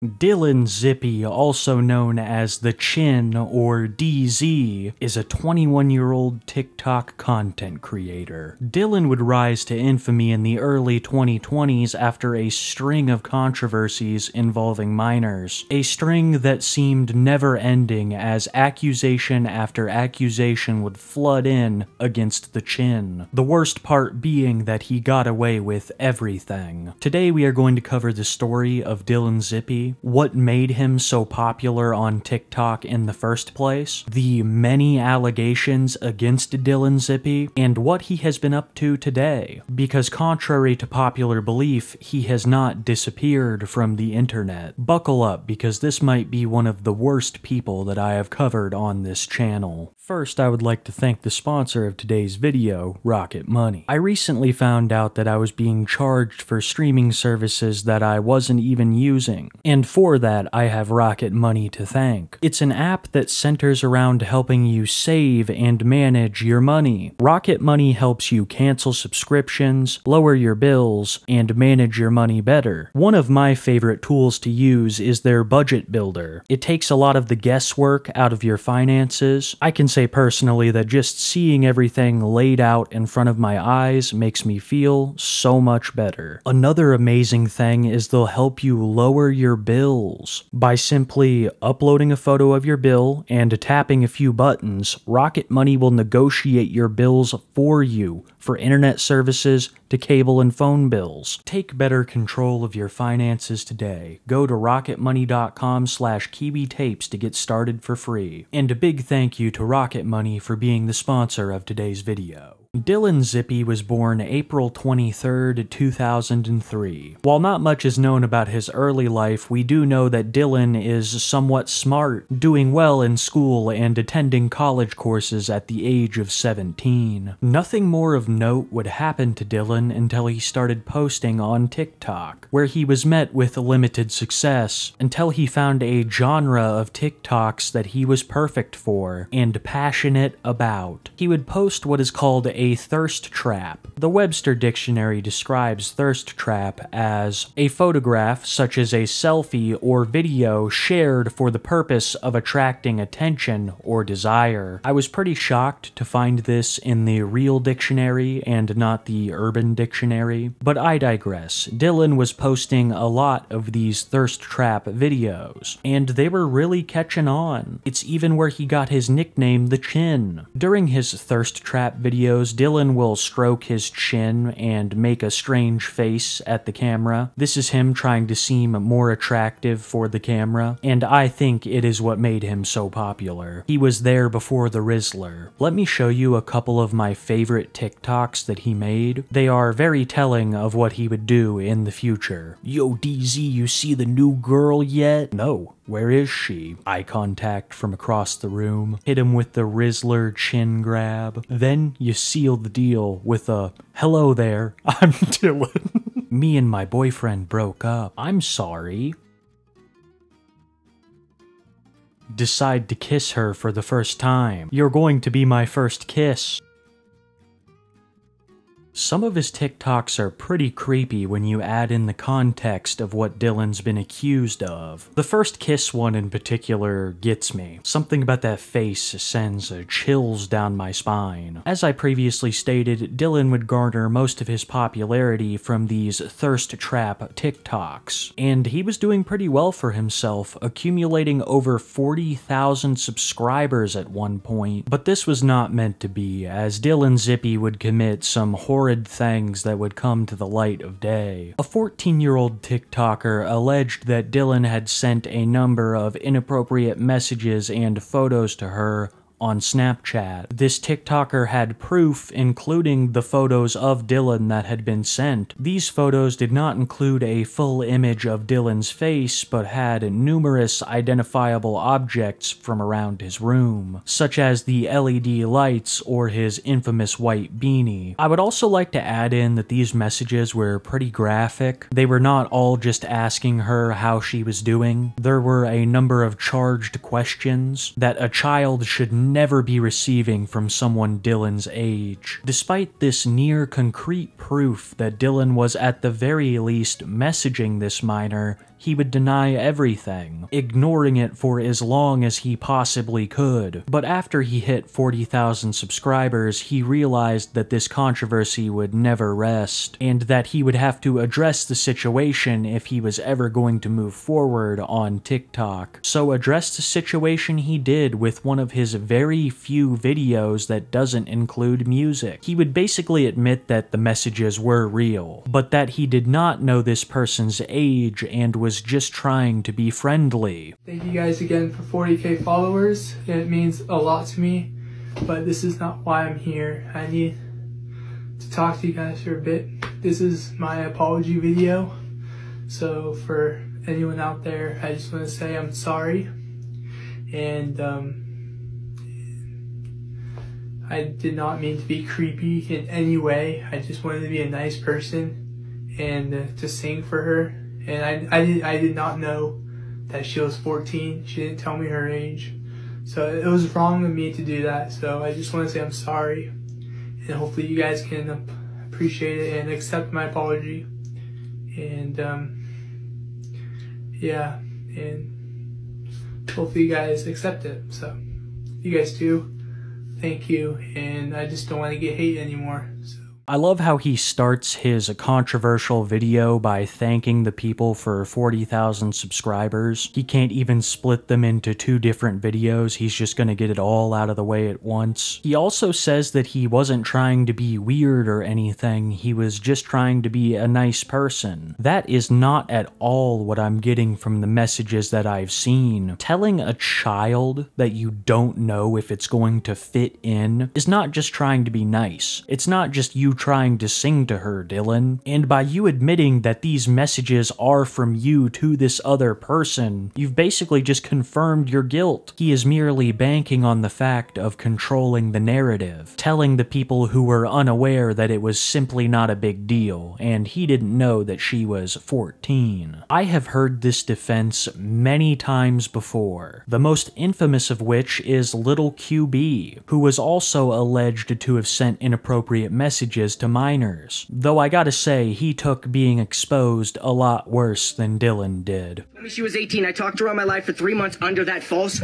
Dylan Zippe, also known as The Chin or DZ, is a 21-year-old TikTok content creator. Dylan would rise to infamy in the early 2020s after a string of controversies involving minors. A string that seemed never-ending as accusation after accusation would flood in against The Chin. The worst part being that he got away with everything. Today we are going to cover the story of Dylan Zippe, what made him so popular on TikTok in the first place, the many allegations against Dylan Zippe, and what he has been up to today. Because contrary to popular belief, he has not disappeared from the internet. Buckle up, because this might be one of the worst people that I have covered on this channel. First, I would like to thank the sponsor of today's video, Rocket Money. I recently found out that I was being charged for streaming services that I wasn't even using, and for that, I have Rocket Money to thank. It's an app that centers around helping you save and manage your money. Rocket Money helps you cancel subscriptions, lower your bills, and manage your money better. One of my favorite tools to use is their budget builder. It takes a lot of the guesswork out of your finances. I can say personally that just seeing everything laid out in front of my eyes makes me feel so much better. Another amazing thing is they'll help you lower your bills. By simply uploading a photo of your bill and tapping a few buttons, Rocket Money will negotiate your bills for you, for internet services to cable and phone bills. Take better control of your finances today. Go to rocketmoney.com/kiwitapes to get started for free. And a big thank you to Rocket Money for being the sponsor of today's video. Dylan Zippe was born April 23rd, 2003. While not much is known about his early life, we do know that Dylan is somewhat smart, doing well in school and attending college courses at the age of 17. Nothing more of note would happen to Dylan until he started posting on TikTok, where he was met with limited success, until he found a genre of TikToks that he was perfect for and passionate about. He would post what is called a thirst trap. The Webster Dictionary describes thirst trap as a photograph, such as a selfie or video, shared for the purpose of attracting attention or desire. I was pretty shocked to find this in the Real Dictionary and not the Urban Dictionary, but I digress. Dylan was posting a lot of these thirst trap videos, and they were really catching on. It's even where he got his nickname, The Chin. During his thirst trap videos, Dylan will stroke his chin and make a strange face at the camera. This is him trying to seem more attractive for the camera, and I think it is what made him so popular. He was there before the Rizzler. Let me show you a couple of my favorite TikToks that he made. They are very telling of what he would do in the future. Yo DZ, you see the new girl yet? No. Where is she? Eye contact from across the room. Hit him with the Rizzler chin grab. Then you seal the deal with a, hello there, I'm Dylan. Me and my boyfriend broke up. I'm sorry. Decide to kiss her for the first time. You're going to be my first kiss. Some of his TikToks are pretty creepy when you add in the context of what Dylan's been accused of. The first kiss one in particular gets me. Something about that face sends chills down my spine. As I previously stated, Dylan would garner most of his popularity from these thirst trap TikToks, and he was doing pretty well for himself, accumulating over 40,000 subscribers at one point. But this was not meant to be, as Dylan Zippe would commit some horrid things that would come to the light of day. A 14-year-old TikToker alleged that Dylan had sent a number of inappropriate messages and photos to her on Snapchat. This TikToker had proof, including the photos of Dylan that had been sent. These photos did not include a full image of Dylan's face, but had numerous identifiable objects from around his room, such as the LED lights or his infamous white beanie. I would also like to add in that these messages were pretty graphic. They were not all just asking her how she was doing. There were a number of charged questions that a child should never be receiving from someone Dylan's age. Despite this near concrete proof that Dylan was at the very least messaging this minor, he would deny everything, ignoring it for as long as he possibly could. But after he hit 40,000 subscribers, he realized that this controversy would never rest, and that he would have to address the situation if he was ever going to move forward on TikTok. So address the situation he did with one of his very few videos that doesn't include music. He would basically admit that the messages were real, but that he did not know this person's age and was just trying to be friendly. Thank you guys again for 40k followers. It means a lot to me, but this is not why I'm here. I need to talk to you guys for a bit. This is my apology video. So for anyone out there, I just want to say I'm sorry. And I did not mean to be creepy in any way. I just wanted to be a nice person and to sing for her. And I did not know that she was 14. She didn't tell me her age. So it was wrong of me to do that. So I just want to say I'm sorry. And hopefully you guys can appreciate it and accept my apology. And yeah, and hopefully you guys accept it. So if you guys do, thank you. And I just don't want to get hate anymore. So. I love how he starts his controversial video by thanking the people for 40,000 subscribers. He can't even split them into 2 different videos, he's just gonna get it all out of the way at once. He also says that he wasn't trying to be weird or anything, he was just trying to be a nice person. That is not at all what I'm getting from the messages that I've seen. Telling a child that you don't know if it's going to fit in is not just trying to be nice. It's not just you trying to sing to her, Dylan. And by you admitting that these messages are from you to this other person, you've basically just confirmed your guilt. He is merely banking on the fact of controlling the narrative, telling the people who were unaware that it was simply not a big deal, and he didn't know that she was 14. I have heard this defense many times before, the most infamous of which is Little QB, who was also alleged to have sent inappropriate messages to minors, though I gotta say he took being exposed a lot worse than Dylan did. She was 18. I talked to her all my life for 3 months under that false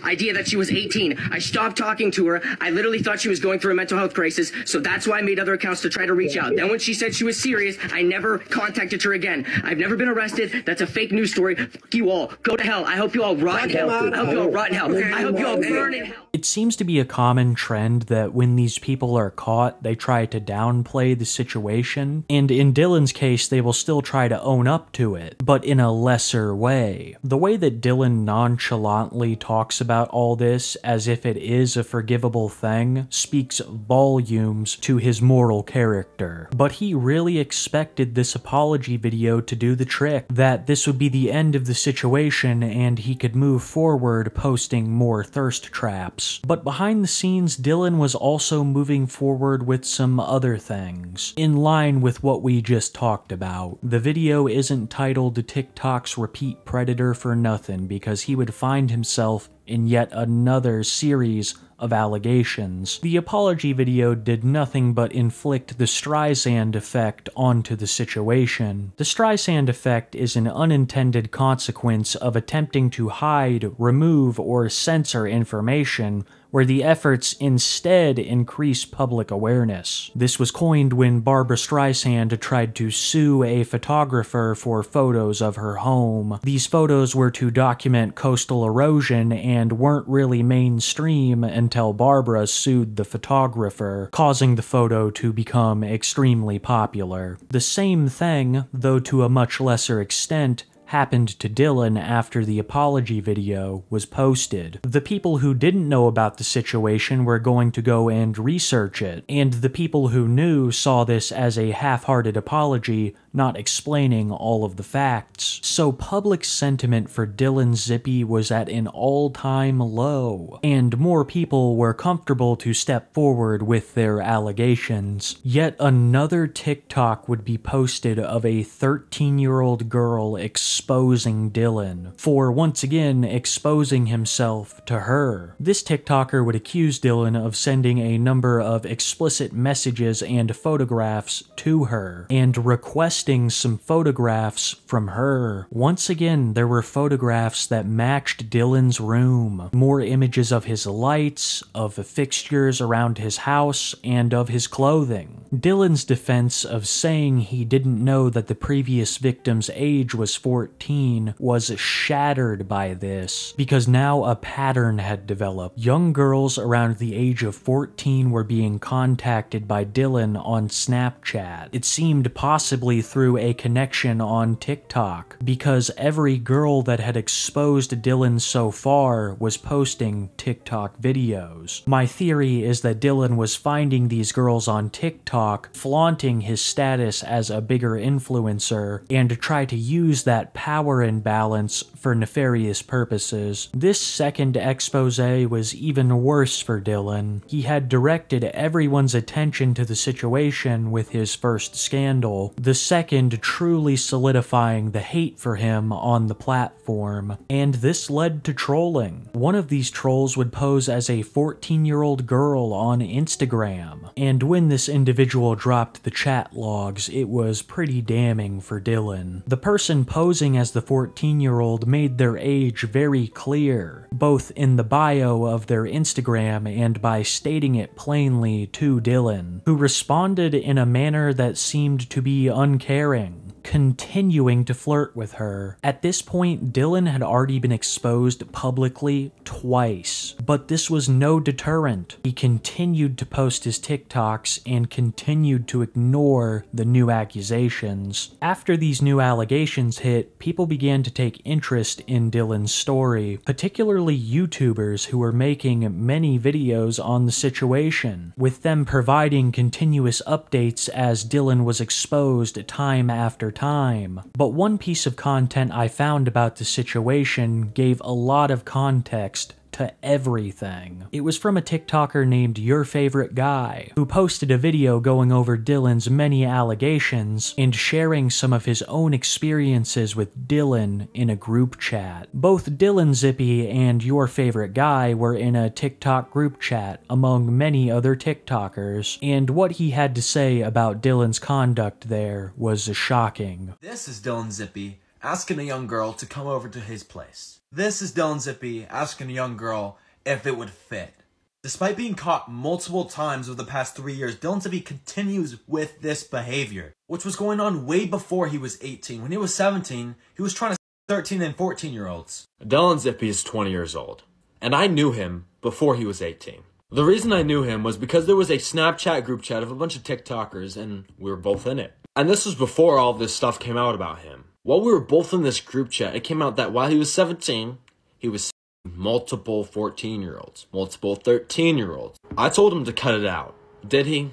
idea that she was 18. I stopped talking to her. I literally thought she was going through a mental health crisis, so that's why I made other accounts to try to reach out. Then when she said she was serious, I never contacted her again. I've never been arrested. That's a fake news story. Fuck you all. Go to hell. I hope you all rot in hell. I hope you all rot in hell. I hope you all burn in hell. It seems to be a common trend that when these people are caught, they try to downplay the situation, and in Dylan's case, they will still try to own up to it, but in a lesser way. The way that Dylan nonchalantly talks about all this as if it is a forgivable thing speaks volumes to his moral character. But he really expected this apology video to do the trick, that this would be the end of the situation and he could move forward posting more thirst traps. But behind the scenes, Dylan was also moving forward with some other things, in line with what we just talked about. The video isn't titled TikTok's Repeat Predator for nothing, because he would find himself in yet another series of allegations. The apology video did nothing but inflict the Streisand effect onto the situation. The Streisand effect is an unintended consequence of attempting to hide, remove, or censor information where the efforts instead increase public awareness. This was coined when Barbra Streisand tried to sue a photographer for photos of her home. These photos were to document coastal erosion and weren't really mainstream until Barbra sued the photographer, causing the photo to become extremely popular. The same thing, though to a much lesser extent, happened to Dylan after the apology video was posted. The people who didn't know about the situation were going to go and research it, and the people who knew saw this as a half-hearted apology, not explaining all of the facts. So public sentiment for Dylan Zippe was at an all-time low, and more people were comfortable to step forward with their allegations. Yet another TikTok would be posted of a 13-year-old girl exposing Dylan, for once again exposing himself to her. This TikToker would accuse Dylan of sending a number of explicit messages and photographs to her, and request posting some photographs from her. Once again, there were photographs that matched Dylan's room. More images of his lights, of the fixtures around his house, and of his clothing. Dylan's defense of saying he didn't know that the previous victim's age was 14 was shattered by this, because now a pattern had developed. Young girls around the age of 14 were being contacted by Dylan on Snapchat. It seemed possibly through a connection on TikTok, because every girl that had exposed Dylan so far was posting TikTok videos. My theory is that Dylan was finding these girls on TikTok, flaunting his status as a bigger influencer, and try to use that power imbalance for nefarious purposes. This second expose was even worse for Dylan. He had directed everyone's attention to the situation with his first scandal, the second truly solidifying the hate for him on the platform, and this led to trolling. One of these trolls would pose as a 14-year-old girl on Instagram, and when this individual dropped the chat logs, it was pretty damning for Dylan. The person posing as the 14-year-old made their age very clear, both in the bio of their Instagram and by stating it plainly to Dylan, who responded in a manner that seemed to be uncaring, continuing to flirt with her. At this point, Dylan had already been exposed publicly twice, but this was no deterrent. He continued to post his TikToks and continued to ignore the new accusations. After these new allegations hit, people began to take interest in Dylan's story, particularly YouTubers who were making many videos on the situation, with them providing continuous updates as Dylan was exposed time after time. But one piece of content I found about the situation gave a lot of context to everything. It was from a TikToker named Your Favorite Guy, who posted a video going over Dylan's many allegations and sharing some of his own experiences with Dylan in a group chat. Both Dylan Zippe and Your Favorite Guy were in a TikTok group chat among many other TikTokers, and what he had to say about Dylan's conduct there was shocking. This is Dylan Zippe asking a young girl to come over to his place. This is Dylan Zippe asking a young girl if it would fit. Despite being caught multiple times over the past 3 years, Dylan Zippe continues with this behavior, which was going on way before he was 18. When he was 17, he was trying to 13 and 14-year-olds. Dylan Zippe is 20 years old, and I knew him before he was 18. The reason I knew him was because there was a Snapchat group chat of a bunch of TikTokers, and we were both in it. And this was before all this stuff came out about him. While we were both in this group chat, it came out that while he was 17, he was multiple 14-year-olds, multiple 13-year-olds. I told him to cut it out. Did he?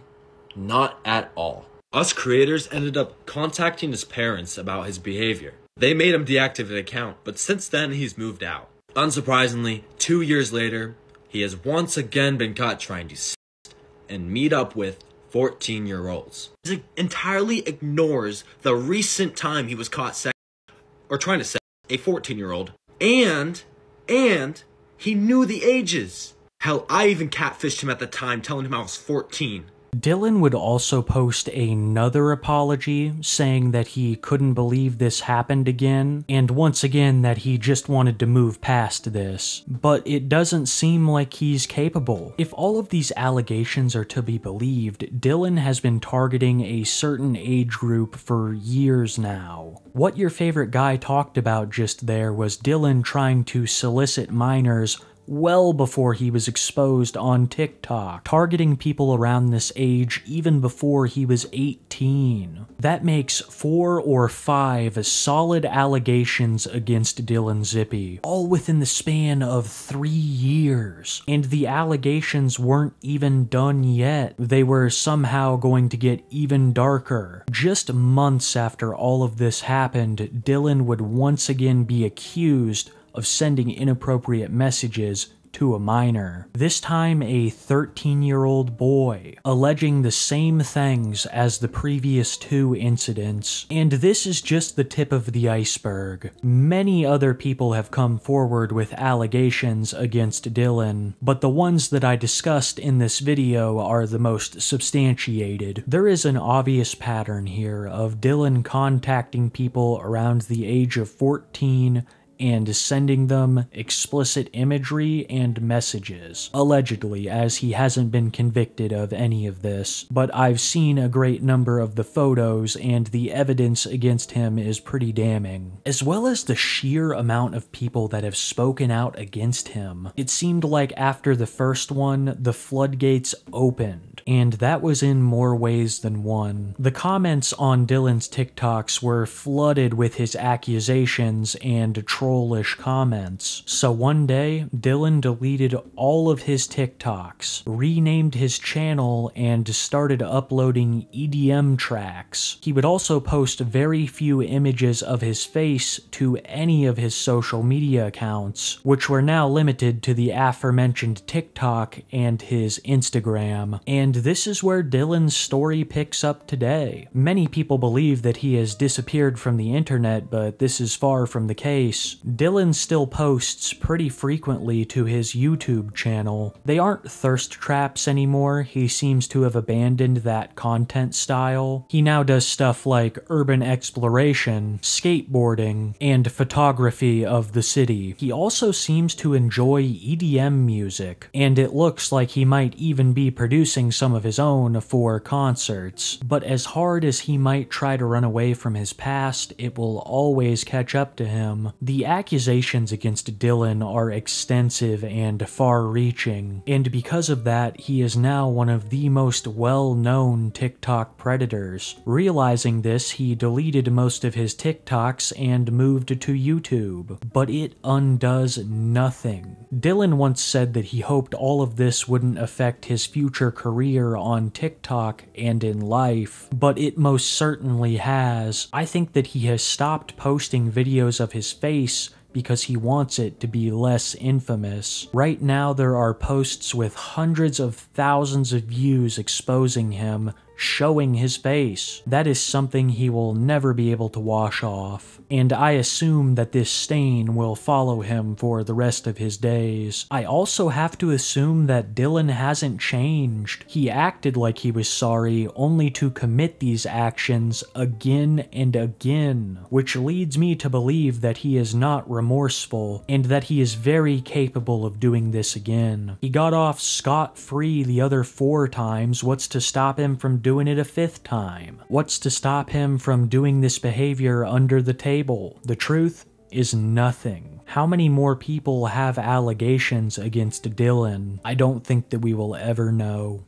Not at all. Us creators ended up contacting his parents about his behavior. They made him deactivate the account, but since then he's moved out. Unsurprisingly, 2 years later, he has once again been caught trying to and meet up with 14-year-olds. He entirely ignores the recent time he was caught trying to sex a 14-year-old, and he knew the ages. Hell, I even catfished him at the time, telling him I was 14. Dylan would also post another apology, saying that he couldn't believe this happened again, and once again that he just wanted to move past this. But it doesn't seem like he's capable. If all of these allegations are to be believed, Dylan has been targeting a certain age group for years now. What Your Favorite Guy talked about just there was Dylan trying to solicit minors well before he was exposed on TikTok, targeting people around this age even before he was 18. That makes 4 or 5 solid allegations against Dylan Zippe, all within the span of 3 years. And the allegations weren't even done yet. They were somehow going to get even darker. Just months after all of this happened, Dylan would once again be accused of sending inappropriate messages to a minor, this time a 13-year-old boy, alleging the same things as the previous 2 incidents. And this is just the tip of the iceberg. Many other people have come forward with allegations against Dylan, but the ones that I discussed in this video are the most substantiated. There is an obvious pattern here of Dylan contacting people around the age of 14 and sending them explicit imagery and messages, allegedly, as he hasn't been convicted of any of this, but I've seen a great number of the photos and the evidence against him is pretty damning, as well as the sheer amount of people that have spoken out against him. It seemed like after the first one, the floodgates opened, and that was in more ways than one. The comments on Dylan's TikToks were flooded with his accusations and trollish comments. So one day, Dylan deleted all of his TikToks, renamed his channel, and started uploading EDM tracks. He would also post very few images of his face to any of his social media accounts, which were now limited to the aforementioned TikTok and his Instagram. And this is where Dylan's story picks up today. Many people believe that he has disappeared from the internet, but this is far from the case. Dylan still posts pretty frequently to his YouTube channel. They aren't thirst traps anymore. He seems to have abandoned that content style. He now does stuff like urban exploration, skateboarding, and photography of the city. He also seems to enjoy EDM music, and it looks like he might even be producing some of his own for concerts. But as hard as he might try to run away from his past, it will always catch up to him. The accusations against Dylan are extensive and far-reaching, and because of that, he is now one of the most well-known TikTok predators. Realizing this, he deleted most of his TikToks and moved to YouTube, but it undoes nothing. Dylan once said that he hoped all of this wouldn't affect his future career on TikTok and in life, but it most certainly has. I think that he has stopped posting videos of his face because he wants it to be less infamous. Right now there are posts with hundreds of thousands of views exposing him, showing his face. That is something he will never be able to wash off, and I assume that this stain will follow him for the rest of his days. I also have to assume that Dylan hasn't changed. He acted like he was sorry, only to commit these actions again and again, which leads me to believe that he is not remorseful, and that he is very capable of doing this again. He got off scot-free the other 4 times, what's to stop him from doing it a 5th time? What's to stop him from doing this behavior under the table? The truth is nothing. How many more people have allegations against Dylan? I don't think that we will ever know.